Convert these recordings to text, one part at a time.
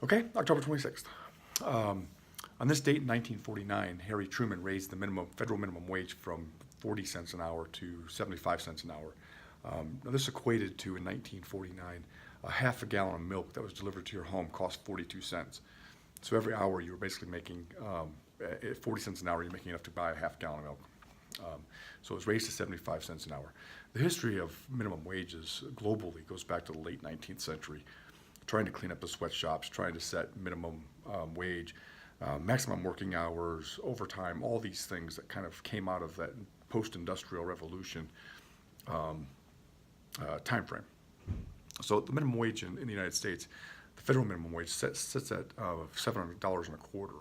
Okay, October 26th. On this date in 1949, Harry Truman raised the federal minimum wage from 40 cents an hour to 75 cents an hour. Now this equated to, in 1949, a half a gallon of milk that was delivered to your home cost 42 cents. So every hour you were basically making, at 40 cents an hour, you're making enough to buy a half gallon of milk. So it was raised to 75 cents an hour. The history of minimum wages globally goes back to the late 19th century, trying to clean up the sweatshops, trying to set minimum wage, maximum working hours, overtime, all these things that kind of came out of that post-industrial revolution time frame. So the minimum wage in the United States, the federal minimum wage sits at $700 and a quarter.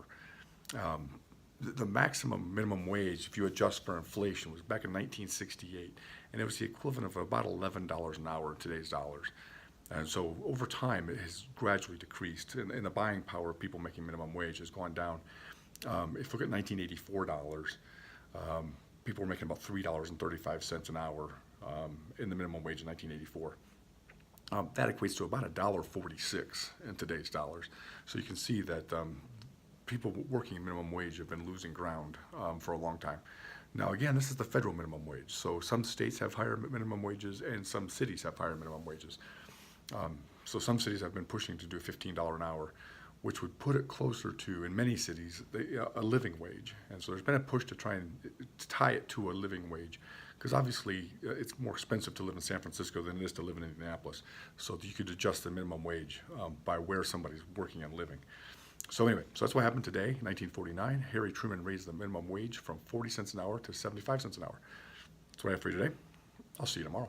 The maximum minimum wage, if you adjust for inflation, was back in 1968, and it was the equivalent of about $11 an hour in today's dollars. And so over time, it has gradually decreased, and the buying power of people making minimum wage has gone down. If you look at 1984 dollars, people were making about $3.35 an hour in the minimum wage in 1984. That equates to about $1.46 in today's dollars. So you can see that people working minimum wage have been losing ground for a long time. Now, again, this is the federal minimum wage. So some states have higher minimum wages and some cities have higher minimum wages. So some cities have been pushing to do $15 an hour, which would put it closer to, in many cities, a living wage. And so there's been a push to try and tie it to a living wage, because obviously it's more expensive to live in San Francisco than it is to live in Indianapolis. So you could adjust the minimum wage by where somebody's working and living. So anyway, so that's what happened today, 1949. Harry Truman raised the minimum wage from 40 cents an hour to 75 cents an hour. That's what I have for you today. I'll see you tomorrow.